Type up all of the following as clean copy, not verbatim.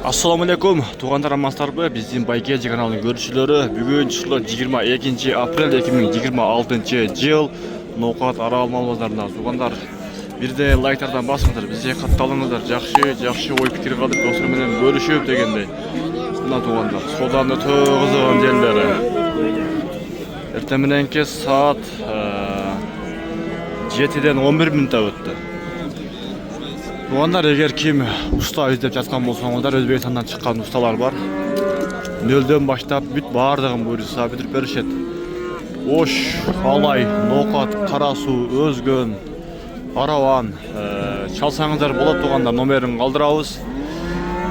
Assalamu alaikum, туғандар амансыздарбы? Биздин Байкежи каналынын көрүүчүлөрү. Бүгүн чышло 22 апрель 2026 жыл. Ноокат арал малбазарына туғандар. Бирде лайктардан басыңыздар, бизге катталыңыздар. Жакшы ой пикир калдырып, достор менен бөлүшүп дегендей. Мына туғандар, содан өтө кызыган жерлери. Эртең мененки саат 7-ден 11 мүнөттө өттү. Туғандар, егер ким уста издеп жаткан болсоңуздар, Өзбекстандан чыккан усталар бар. 0-дөн баштап бүт бардыгын буйруса бүтүрүп беришет. Ош, алай, ноокат, кара суу, өзгөн, араван чалсаңыздар болот. Туғандар, номерин калтырабыз.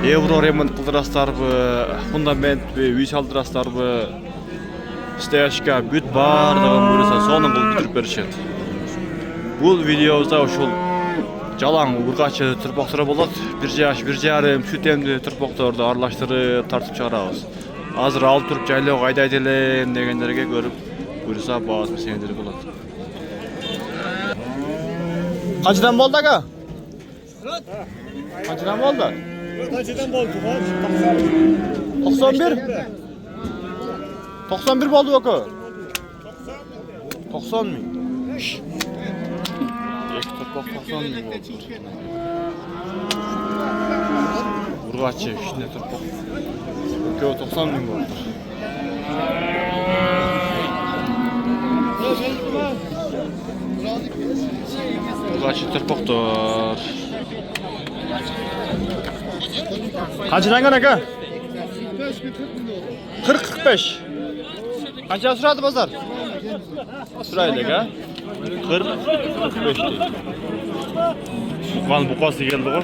Евро ремонт кылдырасыздарбы, фундаментпи, үй салдырасыздарбы, стяжка бүт бардыгын буйруса сонун кылып бүтүрүп беришет. Бул видеобузда ушул жалаң ургачы турпоктор болот. 1 жаш, 1,5 сүт эмди турпокторду аралаштырып тартып чыгарабыз. Азыр алып туруп жайлоого айдайт элем дегендерге көрүп буйруса баасы сендири болот. Канчадан болду ага? Канчадан болду? Kançadan boldu var? 91. 91 болду беку. 90 миң. Эки турпок 90 миң болду. Ургачы ишине турпок. Экөө 90 миң болду. Ургачы турпоктор. Kançadan gene aka? 40-45. Kança suradı pazar? Suraydı aka? 40-45 değil. Van bukası geldi o.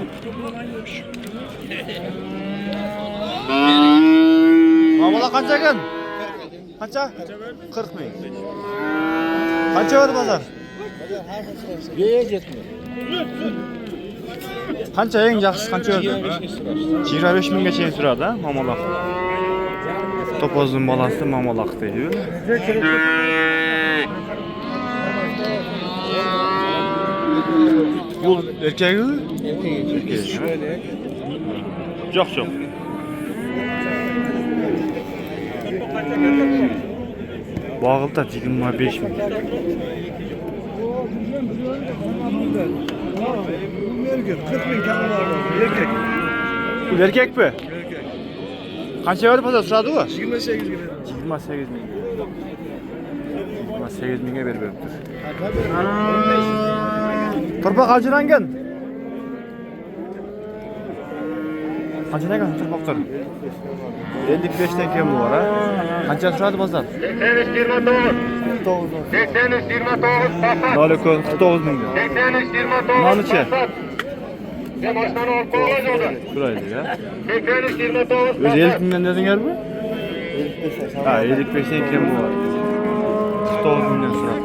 Mamala kança kan? Kança? 40 ming. Kança var pazar? Kança en yaxşısı kança öldü? 25 mingge çeyin süradi, mamalaq. Topozun balası mamalaq deyil. Bu erkeği? Erkeği. Çok. Bağılda 25 ming. Erkek, 40 bin kanı var. Erkek. Bu erkek mi? Kança verdi pazar sırada bu? 28 gibi. 28 ming. 28 mingge berip beriptir. Turpak kaçıdan gel? Kaçıdan gel turpaklar? 55'ten kim bu var ha? Kança sırada pazar? 83-29. Naliko 49 ming. 83-29. Nalıçı? Ben baştan olup koyacağım. Şuraydı ya. 83-29. Öz 50 mingden dedin gel mi? Ha 55'ten kim bu var? 49 mingden sıraptır.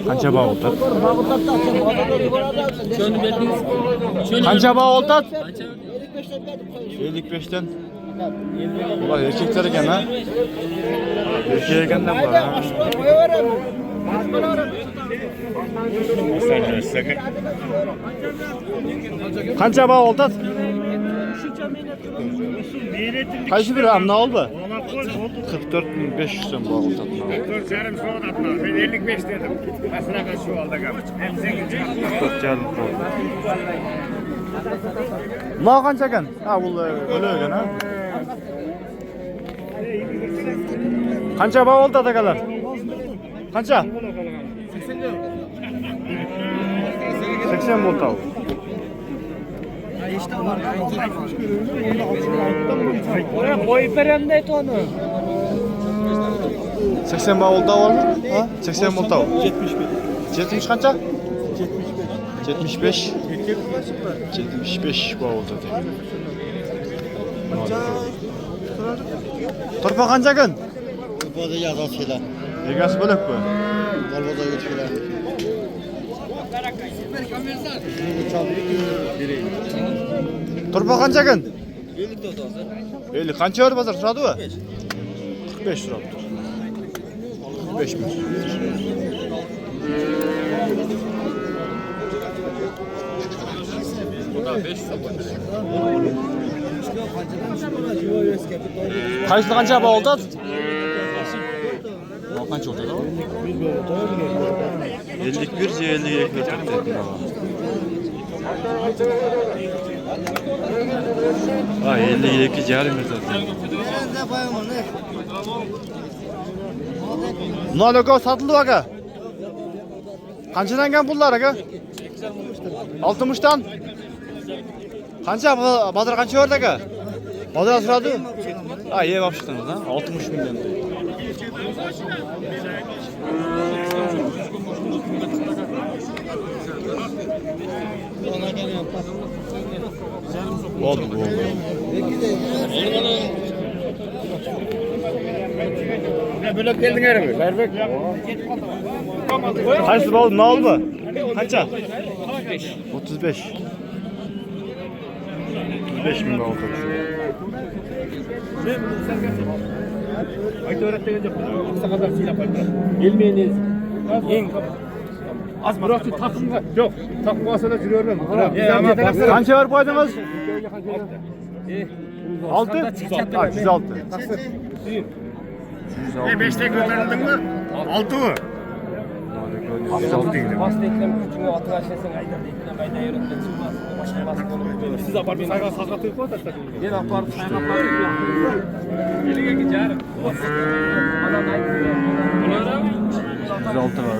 Kança bağ oltat? Kança bağ oltat? 55'ten. Ulan erkekler eken ha? Erkeğe ekenden var ha? Kança bağ oltat? Kaçı bir am ne oldu? 44.500'den bağ oltat. 44 yarım şu oldu. Ben 55 dedim. Aslına kaç şu oldu. Hem 8 yarım. 44 yarım oldu. Ne kança eken? Ha bu öyle eken ha? Kança bağ oltat akalar? Kança? 80 volt al. Oraya koyup verem de onu. 80 bağ olta var mı? Ha? 80 volt al. 70 kança? 75. 75 bağ olta değil. Torpa kança eken? Burada yazat şeyler. Egası bölük mü? Volvo'da geçiyorlar. Torpa kança eken? 50 qancha var bozor turadi u? 45 turadi. 45 mi? Qaysi qancha bo'ldi? Qancha o'tadi? 51 50 o'tadi. Ha 52 yarım o'tadi. Bunlar aka satıldı aka. Qanchadan pullar aka? 60 dan. Qancha bozor qancha berdi aka? Bozor so'radi. Ha, yeb olibsizlar, ha? 60 milyon. Oldu. Ne böyle geldin herif? Verbek. Qaysi oldu? Ne oldu? Qancha? 35. 35 bin oldu. Ayda öğretmeye de kısa kadar silah koydular. Gelmeyiniz. En az burası takım var. Yok. Takmasına sürüyor ben. Qancha berib qo'ydingiz? 6? 106. Ne 5'te gönderdin mi? 6 mı? Bastı eklem küçüğüne atın aşağısına ayda eklem ayda yürütmen çıkmaz. Başka bastı onu. Siz apartman sakatı yok mu? Gel apartı sayın apartı. Geliyor ki canım. Ana ayda. Bunlara 106 var.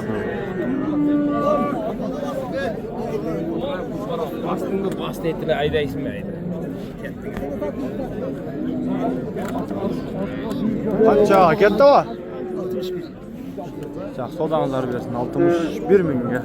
bastığında bastı ettiler ayda ismi ayda. Qancha ketdi o? 61. Yaxshi sodangizlar bersin. 61 mingga.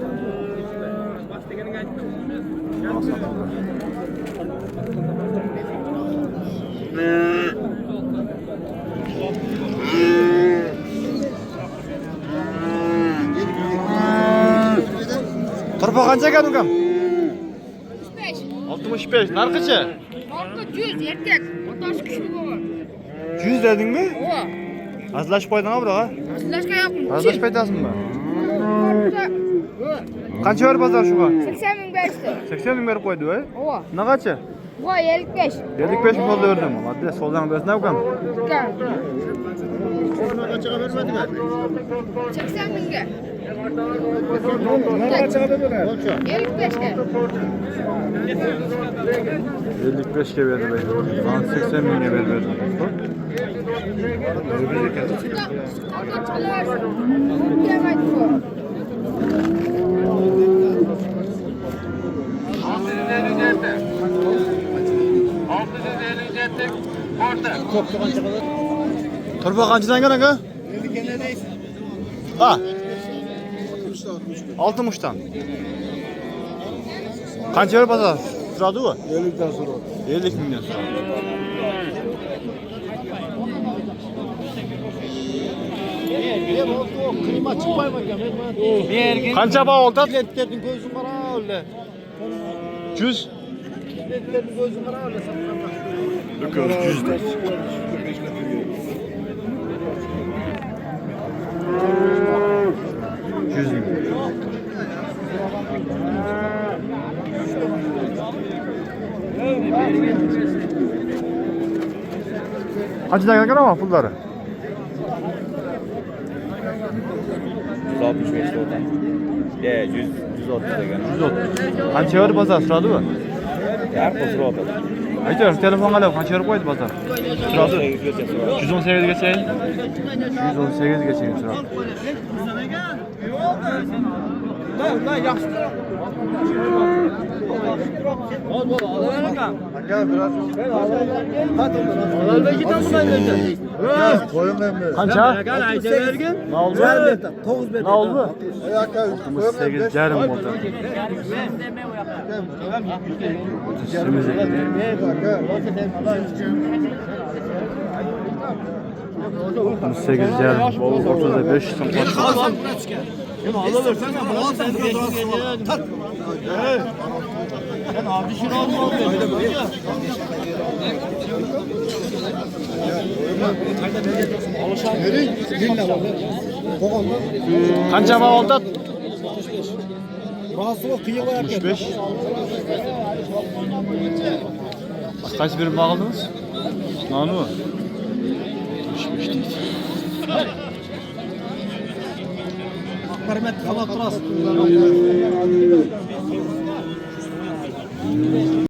Turpa qancha ekan ukam? 65. Narxıçı? Orta 100 erkek. Otası kişi var. 100 dedingmi? O. Azlashib qo'ydingmi biroq? Sizlarga yo'qmi? Azlashib aytasizmi? Qancha berib bozor shuga? 80 ming berishdi. 80 ming berib qo'ydi, voy. O. Naqacha? Voy 55. 55 ming pul berdim. Hadi soldan bersin ukam. Kan. 80 mingga. 55 ga. 55 ga berdi. Ben 80 mingga berdim. Turpa qanchadan ekan aka? Ha. 60 dan. Qancha berib bozor? Turadi u? 50 dan so'radi. 50 mingdan so'radi. Klima chiqmaymi ekan? Qancha bo'ldi? Biletlarning ko'zini qara o'lle. 100. Biletlarning ko'zini qara o'lle satqanda. Yok 100 de. 100 ming. Qanchadan ekan ama pullari? 165 to'g'ri. 130 degan. 130. Qancha berib bozor so'radi u? Yarqi so'radi. Aytdim, telefon qilib qancha berib qo'ydi bozor? So'radi. 118 gacha. 118 gacha so'radi. Lan yaxshi. Ol bola, olavergan. Aka biraz. Ben olavergan. Olalbegidan so'ylaydi. Qo'ymayman. Qancha? Ayta bergin. Ne oldu? 9 bet. Ne oldu? Aka 38 yarım oldu. Simiz sekiz yarım. 35 so'm qo'shib. Sen abi şunu alma. Qancha oldi? Rasulo qiyin qo'yapti. 65. Qaysi birini bağladınız? Nanu mu? 65 deydi. Hurmatli xabar turasiz.